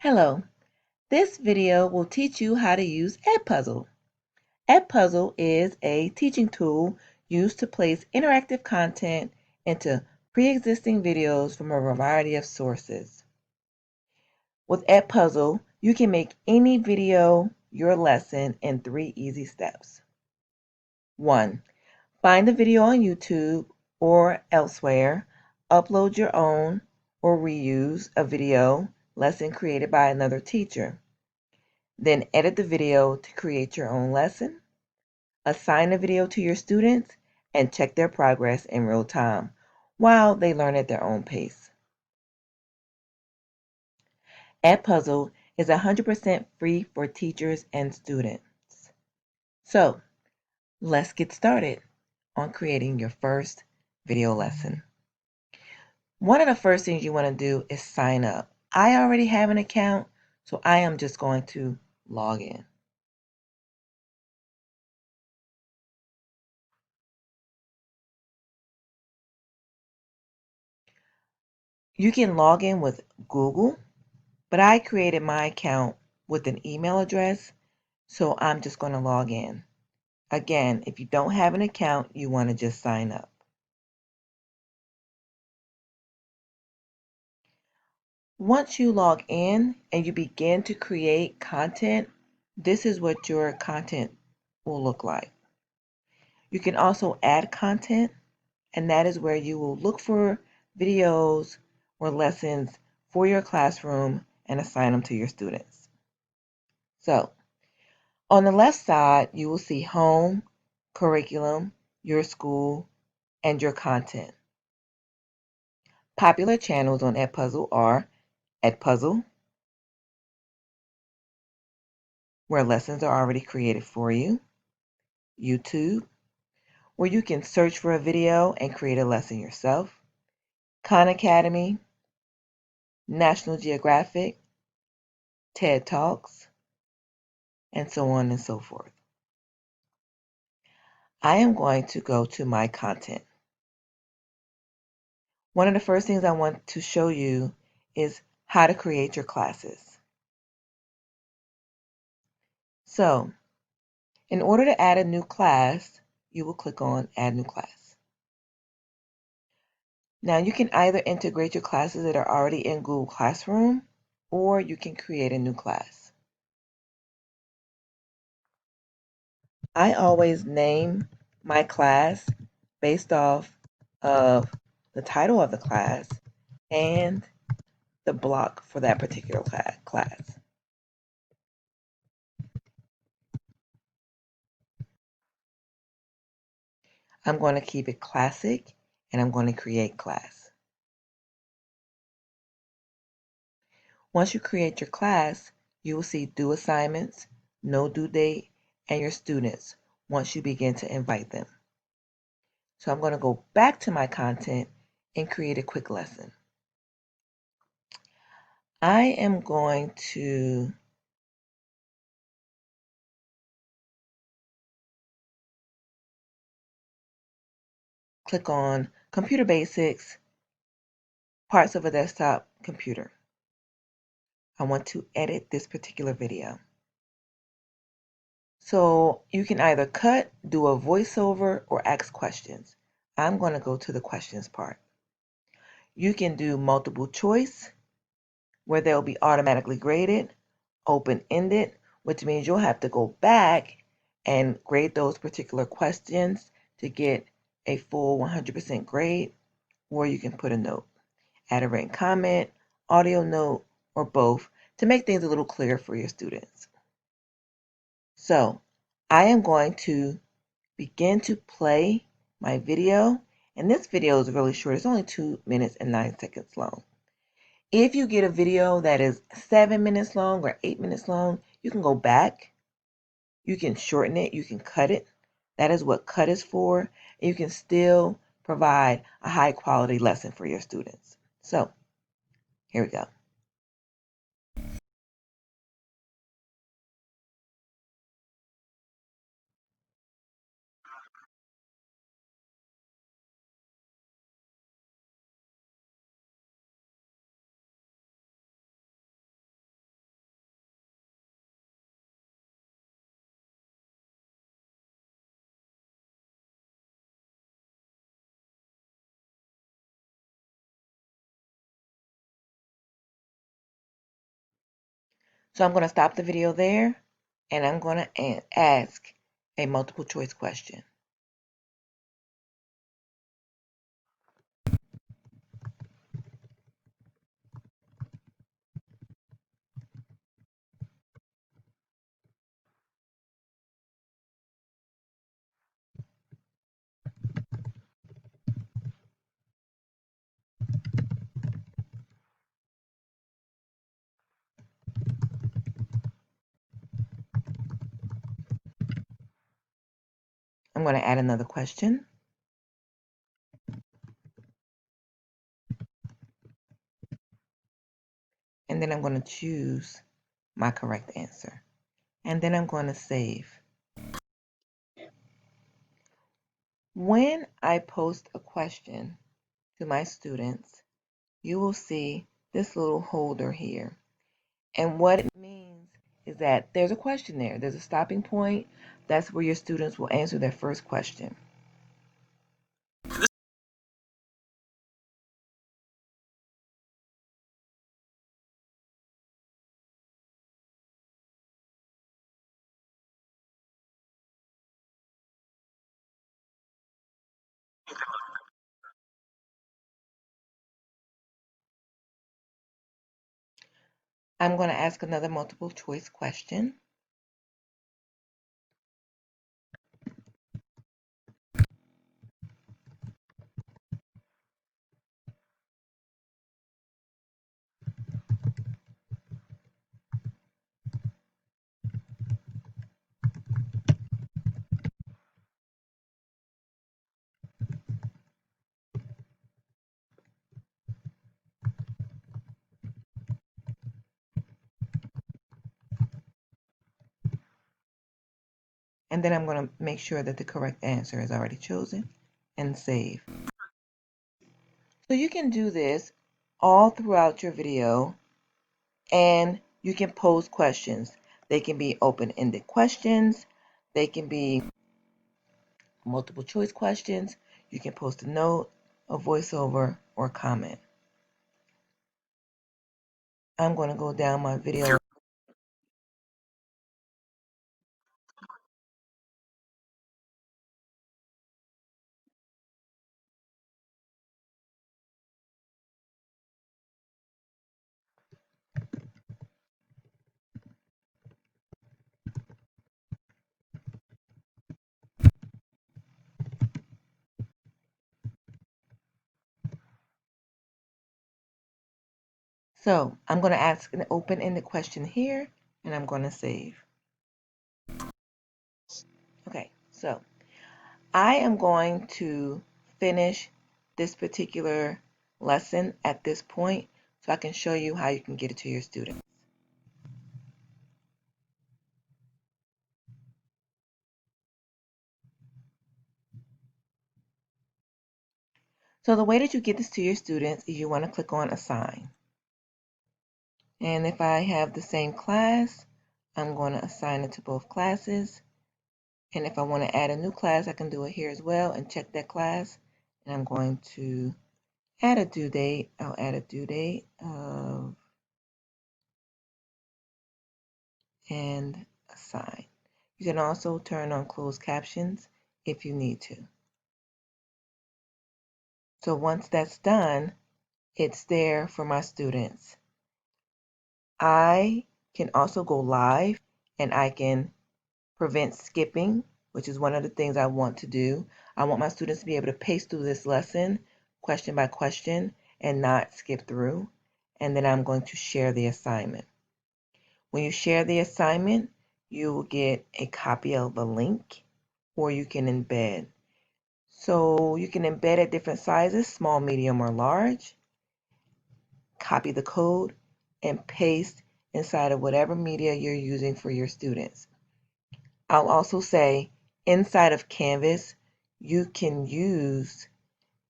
Hello, this video will teach you how to use EdPuzzle. EdPuzzle is a teaching tool used to place interactive content into pre-existing videos from a variety of sources. With EdPuzzle, you can make any video your lesson in 3 easy steps. 1. Find the video on YouTube or elsewhere, upload your own or reuse a video lesson created by another teacher. Then edit the video to create your own lesson. Assign the video to your students and check their progress in real time while they learn at their own pace. EdPuzzle is 100% free for teachers and students. So let's get started on creating your first video lesson. One of the first things you want to do is sign up. I already have an account, so I am just going to log in. You can log in with Google, but I created my account with an email address, so I'm just going to log in. Again, if you don't have an account, you want to just sign up. Once you log in and you begin to create content, this is what your content will look like. You can also add content, and that is where you will look for videos or lessons for your classroom and assign them to your students. So, on the left side, you will see home, curriculum, your school, and your content. Popular channels on EdPuzzle are EdPuzzle, where lessons are already created for you, YouTube, where you can search for a video and create a lesson yourself, Khan Academy, National Geographic, TED Talks, and so on and so forth. I am going to go to my content. One of the first things I want to show you is how to create your classes. So, in order to add a new class, you will click on Add New Class. Now, you can either integrate your classes that are already in Google Classroom, or you can create a new class. I always name my class based off of the title of the class and the block for that particular class. I'm going to keep it classic and I'm going to create class. Once you create your class, you will see due assignments, no due date, and your students once you begin to invite them. So I'm going to go back to my content and create a quick lesson. I am going to click on Computer Basics, Parts of a Desktop Computer. I want to edit this particular video. So you can either cut, do a voiceover, or ask questions. I'm going to go to the questions part. You can do multiple choice, where they'll be automatically graded, open-ended, which means you'll have to go back and grade those particular questions to get a full 100% grade, or you can put a note, add a written comment, audio note, or both to make things a little clearer for your students. So I am going to begin to play my video, and this video is really short. It's only 2 minutes and 9 seconds long. If you get a video that is 7 minutes long or 8 minutes long, you can go back, you can shorten it, you can cut it. That is what cut is for, and you can still provide a high quality lesson for your students. So here we go. So I'm going to stop the video there, and I'm going to ask a multiple choice question. I'm going to add another question. And then I'm going to choose my correct answer. And then I'm going to save. When I post a question to my students, you will see this little holder here. And what it means is that there's a question there. There's a stopping point. That's where your students will answer their first question. I'm going to ask another multiple choice question. And then I'm going to make sure that the correct answer is already chosen and save. So you can do this all throughout your video, and you can pose questions. They can be open-ended questions. They can be multiple choice questions. You can post a note, a voiceover, or comment. I'm going to go down my video. So I'm going to ask an open-ended question here, and I'm going to save. Okay, so I am going to finish this particular lesson at this point so I can show you how you can get it to your students. So the way that you get this to your students is you want to click on Assign. And if I have the same class, I'm going to assign it to both classes. And if I want to add a new class, I can do it here as well and check that class. And I'm going to add a due date. I'll add a due date of and assign. You can also turn on closed captions if you need to. So once that's done, it's there for my students. I can also go live, and I can prevent skipping, which is one of the things I want to do. I want my students to be able to pace through this lesson question by question and not skip through. And then I'm going to share the assignment. When you share the assignment, you will get a copy of a link, or you can embed. So you can embed at different sizes, small, medium, or large. Copy the code and paste inside of whatever media you're using for your students. I'll also say inside of Canvas, you can use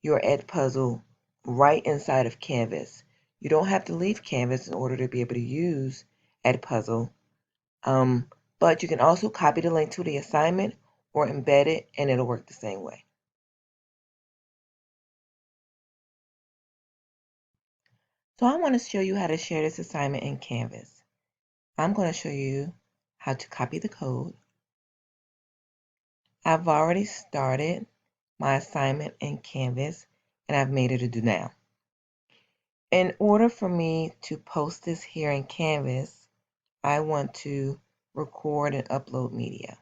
your EdPuzzle right inside of Canvas. You don't have to leave Canvas in order to be able to use EdPuzzle, but you can also copy the link to the assignment or embed it, and it'll work the same way. So I want to show you how to share this assignment in Canvas. I'm going to show you how to copy the code. I've already started my assignment in Canvas and I've made it a do now. In order for me to post this here in Canvas, I want to record and upload media.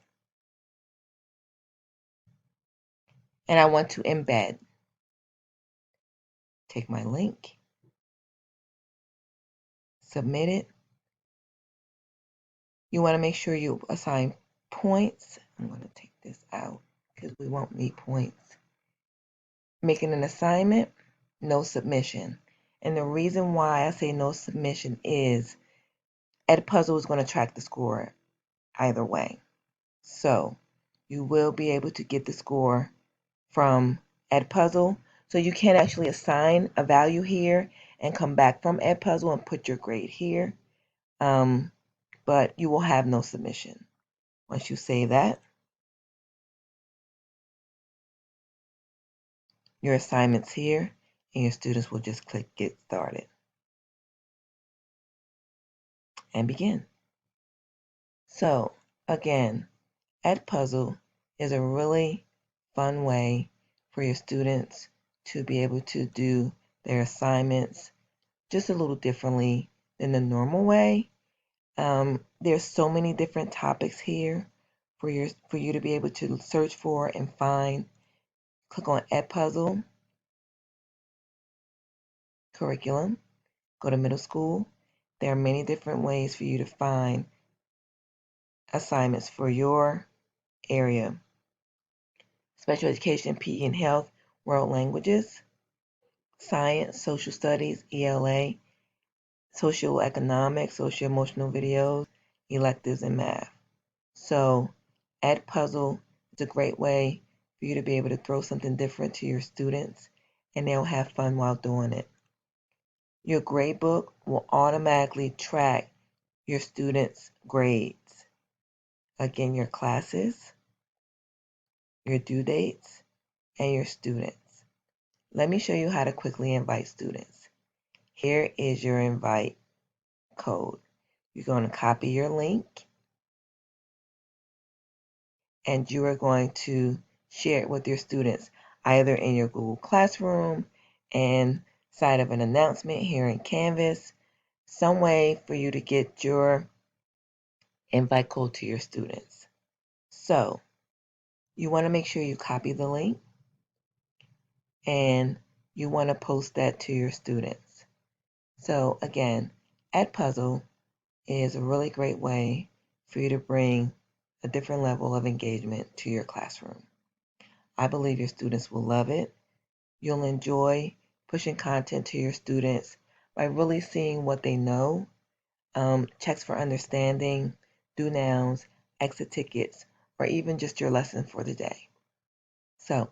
And I want to embed. Take my link, submit it. You want to make sure you assign points. I'm going to take this out because we won't need points. Making an assignment, no submission. And the reason why I say no submission is EdPuzzle is going to track the score either way. So you will be able to get the score from EdPuzzle. So you can actually assign a value here and come back from EdPuzzle and put your grade here. But you will have no submission. Once you save that, your assignment's here and your students will just click Get Started and begin. So again, EdPuzzle is a really fun way for your students to be able to do their assignments just a little differently than the normal way. There's so many different topics here for you to be able to search for and find. Click on EdPuzzle, curriculum, go to middle school. There are many different ways for you to find assignments for your area. Special education, PE and health, world languages, science, social studies, ELA, social economics, social emotional videos, electives, and math. So EdPuzzle is a great way for you to be able to throw something different to your students and they'll have fun while doing it. Your gradebook will automatically track your students' grades. Again, your classes, your due dates, and your students. Let me show you how to quickly invite students. Here is your invite code. You're going to copy your link and you are going to share it with your students either in your Google Classroom and side of an announcement here in Canvas, some way for you to get your invite code to your students. So you want to make sure you copy the link and you want to post that to your students. So again, EdPuzzle is a really great way for you to bring a different level of engagement to your classroom. I believe your students will love it. You'll enjoy pushing content to your students by really seeing what they know, checks for understanding, do nouns, exit tickets, or even just your lesson for the day. So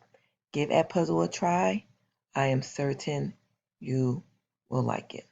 give EdPuzzle a try. I am certain you will like it.